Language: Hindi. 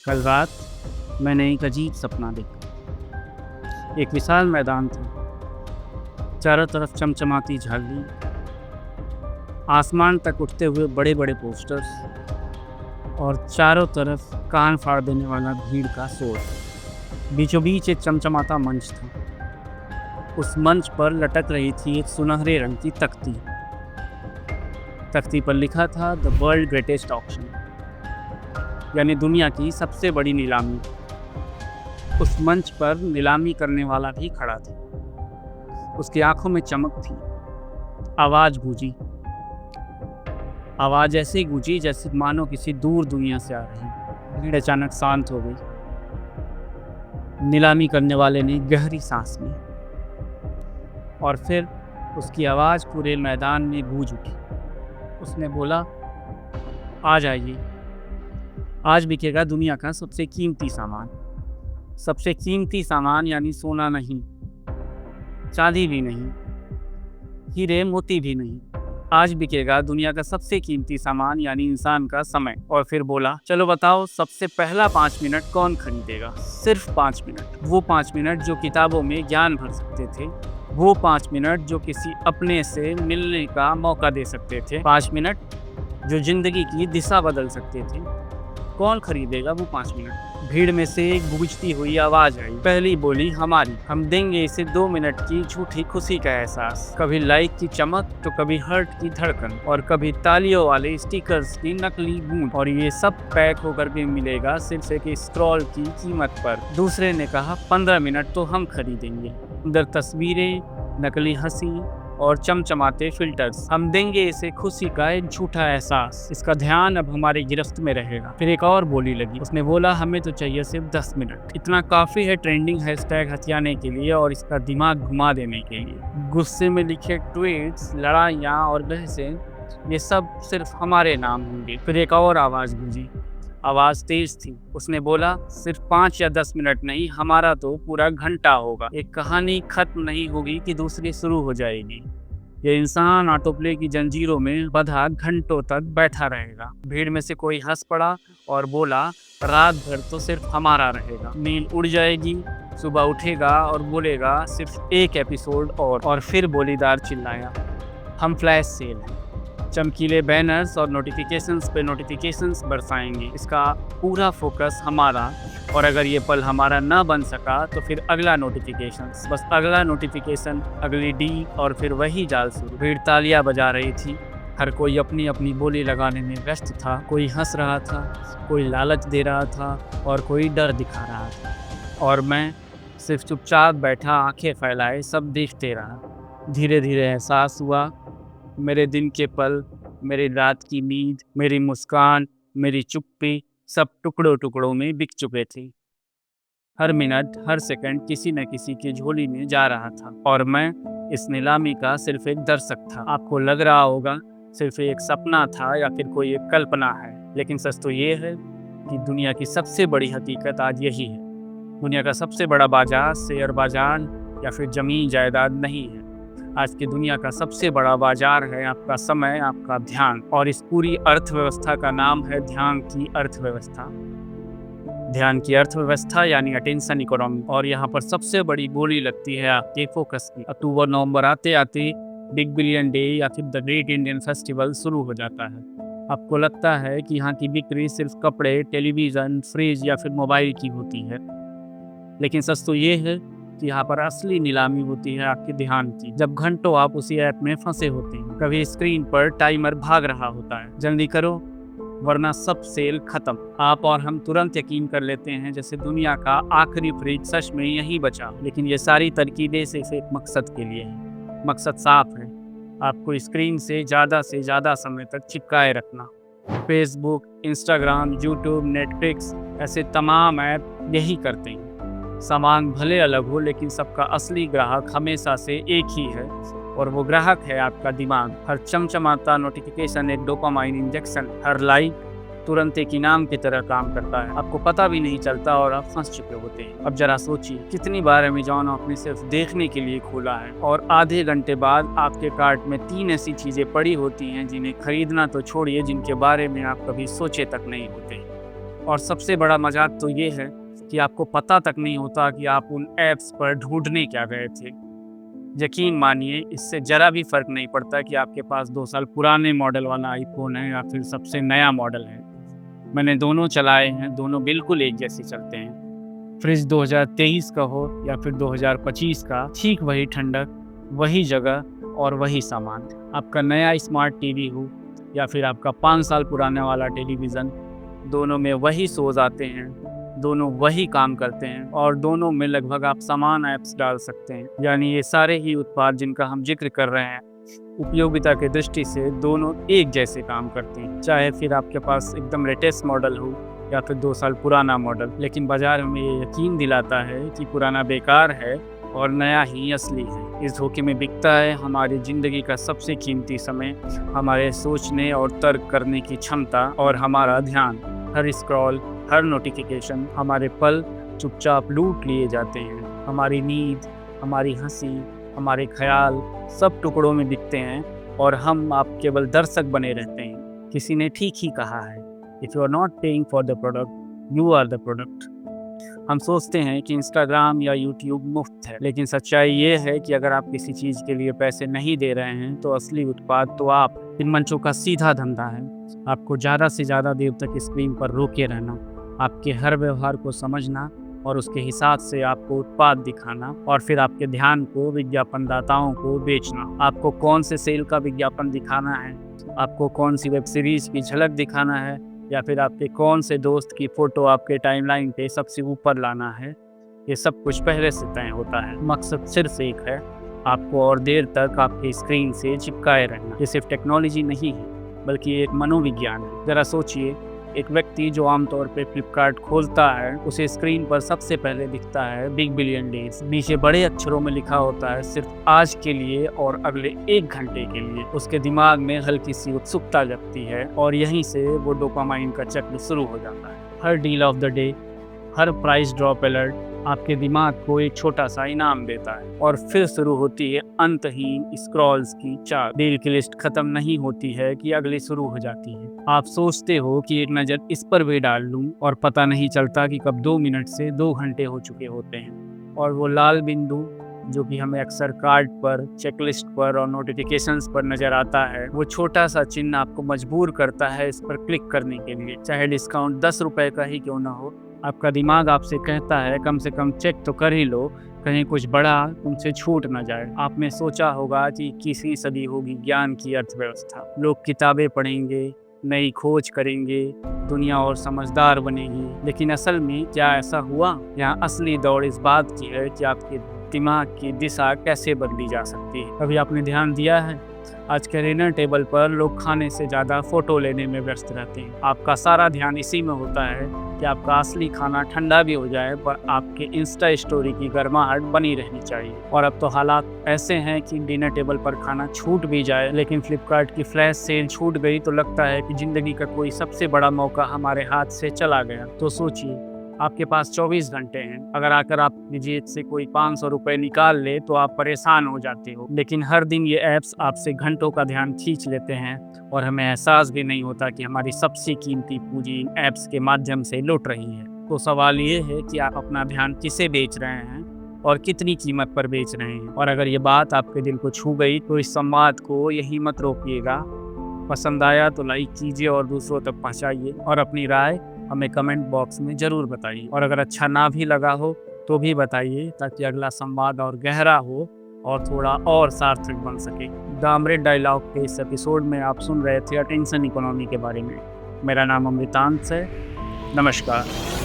कल रात मैंने एक अजीब सपना देखा। एक विशाल मैदान था, चारों तरफ चमचमाती झाड़ी, आसमान तक उठते हुए बड़े बड़े पोस्टर्स और चारों तरफ कान फाड़ देने वाला भीड़ का शोर। बीचों बीच एक चमचमाता मंच था। उस मंच पर लटक रही थी एक सुनहरे रंग की तख्ती। तख्ती पर लिखा था द वर्ल्ड ग्रेटेस्ट ऑक्शन, यानी दुनिया की सबसे बड़ी नीलामी। उस मंच पर नीलामी करने वाला भी खड़ा था। उसकी आंखों में चमक थी। आवाज़ गूंजी। आवाज़ ऐसी गूंजी जैसे मानो किसी दूर दुनिया से आ रही। भीड़ अचानक शांत हो गई। नीलामी करने वाले ने गहरी सांस ली और फिर उसकी आवाज़ पूरे मैदान में गूंज उठी। उसने बोला, आ जाइए, आज बिकेगा दुनिया का सबसे कीमती सामान। सबसे कीमती सामान यानी सोना नहीं, चांदी भी नहीं, हीरे मोती भी नहीं। आज बिकेगा दुनिया का सबसे कीमती सामान यानी इंसान का समय। और फिर बोला, चलो बताओ, सबसे पहला 5 मिनट कौन खरीदेगा? सिर्फ 5 मिनट। वो 5 मिनट जो किताबों में ज्ञान भर सकते थे। वो 5 मिनट जो किसी अपने से मिलने का मौका दे सकते थे। 5 मिनट जो जिंदगी की दिशा बदल सकते थे। कौन खरीदेगा वो 5 मिनट? भीड़ में से एक गूंजती हुई आवाज आई। पहली बोली, हमारी। हम देंगे इसे 2 मिनट की झूठी खुशी का एहसास। कभी लाइक की चमक तो कभी हर्ट की धड़कन और कभी तालियों वाले स्टिकर्स की नकली बूंद। और ये सब पैक होकर भी मिलेगा सिर्फ एक स्क्रॉल की कीमत पर। दूसरे ने कहा, 15 मिनट तो हम खरीदेंगे। अंदर तस्वीरें, नकली हंसी और चमचमाते फिल्टर्स। हम देंगे इसे खुशी का एक झूठा एहसास। इसका ध्यान अब हमारी गिरफ्त में रहेगा। फिर एक और बोली लगी। उसने बोला, हमें तो चाहिए सिर्फ 10 मिनट। इतना काफी है ट्रेंडिंग हैशटैग हथियाने के लिए और इसका दिमाग घुमा देने के लिए। गुस्से में लिखे ट्वीट्स, लड़ाइयाँ और बहसें, ये सब सिर्फ हमारे नाम होंगे। फिर एक और आवाज़ गूंजी। आवाज़ तेज थी। उसने बोला, सिर्फ 5 या 10 मिनट नहीं, हमारा तो पूरा घंटा होगा। एक कहानी खत्म नहीं होगी कि दूसरी शुरू हो जाएगी। ये इंसान ऑटो प्ले की जंजीरों में बंधा घंटों तक बैठा रहेगा। भीड़ में से कोई हंस पड़ा और बोला, रात भर तो सिर्फ हमारा रहेगा। नींद उड़ जाएगी, सुबह उठेगा और बोलेगा, सिर्फ एक एपिसोड और फिर बोलीदार चिल्लाया, हम फ्लैश सेल हैं। चमकीले बैनर्स और नोटिफिकेशंस पे नोटिफिकेशंस बरसाएंगे। इसका पूरा फोकस हमारा, और अगर ये पल हमारा ना बन सका तो फिर अगला नोटिफिकेशन, बस अगला नोटिफिकेशन, अगली डी और फिर वही जाल शुरू। भीड़ तालियां बजा रही थी। हर कोई अपनी अपनी बोली लगाने में व्यस्त था। कोई हंस रहा था, कोई लालच दे रहा था और कोई डर दिखा रहा था। और मैं सिर्फ चुपचाप बैठा, आंखें फैलाए, सब देखते रहा। धीरे धीरे एहसास हुआ, मेरे दिन के पल, मेरी रात की नींद, मेरी मुस्कान, मेरी चुप्पी, सब टुकड़ों टुकड़ों में बिक चुके थे। हर मिनट, हर सेकंड किसी न किसी की झोली में जा रहा था और मैं इस नीलामी का सिर्फ एक दर्शक था। आपको लग रहा होगा सिर्फ एक सपना था या फिर कोई एक कल्पना है, लेकिन सच तो ये है कि दुनिया की सबसे बड़ी हकीकत आज यही है। दुनिया का सबसे बड़ा बाजार शेयर बाजार या फिर जमीन जायदाद नहीं है। आज की दुनिया का सबसे बड़ा बाजार है आपका समय, आपका ध्यान। और इस पूरी अर्थव्यवस्था का नाम है ध्यान की अर्थव्यवस्था। ध्यान की अर्थव्यवस्था यानी अटेंशन इकोनॉमी। और यहाँ पर सबसे बड़ी बोली लगती है आपके फोकस की। अक्टूबर नवंबर आते आते बिग बिलियन डे या फिर द ग्रेट इंडियन फेस्टिवल शुरू हो जाता है। आपको लगता है कि यहाँ की बिक्री सिर्फ कपड़े, टेलीविज़न, फ्रिज या फिर मोबाइल की होती है, लेकिन सच तो ये है कि यहाँ पर असली नीलामी होती है आपके ध्यान की। जब घंटों आप उसी ऐप में फंसे होते हैं, कभी स्क्रीन पर टाइमर भाग रहा होता है, जल्दी करो वरना सब सेल खत्म। आप और हम तुरंत यकीन कर लेते हैं जैसे दुनिया का आखिरी फ्रिज सच में यहीं बचा। लेकिन ये सारी तरकीबें सिर्फ एक मकसद के लिए हैं। मकसद साफ है, आपको स्क्रीन से ज़्यादा समय तक चिपकाए रखना। फेसबुक, इंस्टाग्राम, यूट्यूब, नेटफ्लिक्स, ऐसे तमाम ऐप यही करते हैं। सामान भले अलग हो, लेकिन सबका असली ग्राहक हमेशा से एक ही है और वो ग्राहक है आपका दिमाग। हर चमचमाता नोटिफिकेशन एक डोपामाइन इंजेक्शन। हर लाइक तुरंत एक इनाम की तरह काम करता है। आपको पता भी नहीं चलता और आप फंस चुके होते हैं। अब जरा सोचिए, कितनी बार अमेज़न आपने सिर्फ देखने के लिए खोला है और आधे घंटे बाद आपके कार्ट में 3 ऐसी चीज़ें पड़ी होती हैं जिन्हें खरीदना तो छोड़िए, जिनके बारे में आप कभी सोचे तक नहीं होते। और सबसे बड़ा मजाक तो ये है कि आपको पता तक नहीं होता कि आप उन ऐप्स पर ढूंढने क्या गए थे। यकीन मानिए, इससे ज़रा भी फ़र्क नहीं पड़ता कि आपके पास 2 साल पुराने मॉडल वाला आईफ़ोन है या फिर सबसे नया मॉडल है। मैंने दोनों चलाए हैं, दोनों बिल्कुल एक जैसे चलते हैं। फ्रिज 2023 का हो या फिर 2025 का, ठीक वही ठंडक, वही जगह और वही सामान। आपका नया स्मार्ट टीवी हो या फिर आपका 5 साल पुराने वाला टेलीविज़न, दोनों में वही शोज़ आते हैं, दोनों वही काम करते हैं और दोनों में लगभग आप समान ऐप्स डाल सकते हैं। यानी ये सारे ही उत्पाद जिनका हम जिक्र कर रहे हैं, उपयोगिता की दृष्टि से दोनों एक जैसे काम करते हैं। चाहे फिर आपके पास एकदम लेटेस्ट मॉडल हो या फिर 2 साल पुराना मॉडल, लेकिन बाजार हमें ये यकीन दिलाता है कि पुराना बेकार है और नया ही असली है। इस धोखे में बिकता है हमारी ज़िंदगी का सबसे कीमती समय, हमारे सोचने और तर्क करने की क्षमता और हमारा ध्यान। हर स्क्रॉल, हर नोटिफिकेशन, हमारे पल चुपचाप लूट लिए जाते हैं। हमारी नींद, हमारी हंसी, हमारे ख्याल सब टुकड़ों में बिकते हैं और हम आप केवल दर्शक बने रहते हैं। किसी ने ठीक ही कहा है, if you are not paying for the product, you are the product. हम सोचते हैं कि इंस्टाग्राम या यूट्यूब मुफ्त है, लेकिन सच्चाई ये है कि अगर आप किसी चीज़ के लिए पैसे नहीं दे रहे हैं तो असली उत्पाद तो आप। इन मंचों का सीधा धंधा है आपको ज़्यादा से ज़्यादा देर तक स्क्रीन पर रोके रहना, आपके हर व्यवहार को समझना और उसके हिसाब से आपको उत्पाद दिखाना और फिर आपके ध्यान को विज्ञापनदाताओं को बेचना। आपको कौन से सेल का विज्ञापन दिखाना है, आपको कौन सी वेब सीरीज़ की झलक दिखाना है या फिर आपके कौन से दोस्त की फ़ोटो आपके टाइमलाइन पे सबसे ऊपर लाना है, ये सब कुछ पहले से तय होता है। मकसद सिर्फ एक है, आपको और देर तक आपके स्क्रीन से चिपकाए रहना। ये सिर्फ टेक्नोलॉजी नहीं है बल्कि एक मनोविज्ञान है। ज़रा सोचिए, एक व्यक्ति जो आमतौर पे फ्लिपकार्ट खोलता है, उसे स्क्रीन पर सबसे पहले दिखता है बिग बिलियन डेज। नीचे बड़े अक्षरों में लिखा होता है सिर्फ आज के लिए और अगले 1 घंटे के लिए। उसके दिमाग में हल्की सी उत्सुकता जगती है और यहीं से वो डोपामाइन का चक्र शुरू हो जाता है। हर डील ऑफ द डे, हर प्राइस ड्रॉप अलर्ट आपके दिमाग को एक छोटा सा इनाम देता है और फिर शुरू होती है अंतहीन स्क्रॉल्स की चाल। डील की लिस्ट खत्म नहीं होती है कि अगली शुरू हो जाती है। आप सोचते हो कि एक नज़र इस पर भी डाल लूं और पता नहीं चलता कि कब 2 मिनट से 2 घंटे हो चुके होते हैं। और वो लाल बिंदु जो कि हमें अक्सर कार्ड पर, चेकलिस्ट पर और नोटिफिकेशंस पर नज़र आता है, वो छोटा सा चिन्ह आपको मजबूर करता है इस पर क्लिक करने के लिए। चाहे डिस्काउंट 10 रुपये का ही क्यों ना हो, आपका दिमाग आपसे कहता है कम से कम चेक तो कर ही लो, कहीं कुछ बड़ा तुमसे छूट ना जाए। आपने सोचा होगा कि 21वीं सदी होगी ज्ञान की अर्थव्यवस्था, लोग किताबें पढ़ेंगे, नई खोज करेंगे, दुनिया और समझदार बनेगी। लेकिन असल में क्या ऐसा हुआ? यहाँ असली दौड़ इस बात की है कि आपके दिमाग की दिशा कैसे बदली जा सकती है। कभी आपने ध्यान दिया है, आज के डिनर टेबल पर लोग खाने से ज़्यादा फ़ोटो लेने में व्यस्त रहते हैं। आपका सारा ध्यान इसी में होता है कि आपका असली खाना ठंडा भी हो जाए पर आपके इंस्टा स्टोरी की गर्माहट बनी रहनी चाहिए। और अब तो हालात ऐसे हैं कि डिनर टेबल पर खाना छूट भी जाए, लेकिन फ्लिपकार्ट की फ्लैश सेल छूट गई तो लगता है कि ज़िंदगी का कोई सबसे बड़ा मौका हमारे हाथ से चला गया। तो सोचिए, आपके पास 24 घंटे हैं, अगर आकर आपकी जेब से कोई 500 रुपये निकाल ले तो आप परेशान हो जाते हो। लेकिन हर दिन ये ऐप्स आपसे घंटों का ध्यान खींच लेते हैं और हमें एहसास भी नहीं होता कि हमारी सबसे कीमती पूंजी इन ऐप्स के माध्यम से लुट रही है। तो सवाल ये है कि आप अपना ध्यान किसे बेच रहे हैं और कितनी कीमत पर बेच रहे हैं। और अगर ये बात आपके दिल को छू गई तो इस संवाद को यहीं मत रोकिएगा। पसंद आया तो लाइक कीजिए और दूसरों तक पहुँचाइए और अपनी राय हमें कमेंट बॉक्स में ज़रूर बताइए। और अगर अच्छा ना भी लगा हो तो भी बताइए, ताकि अगला संवाद और गहरा हो और थोड़ा और सार्थक बन सके। द अमृत डायलॉग के इस एपिसोड में आप सुन रहे थे अटेंशन इकोनॉमी के बारे में। मेरा नाम अमृतांश है। नमस्कार।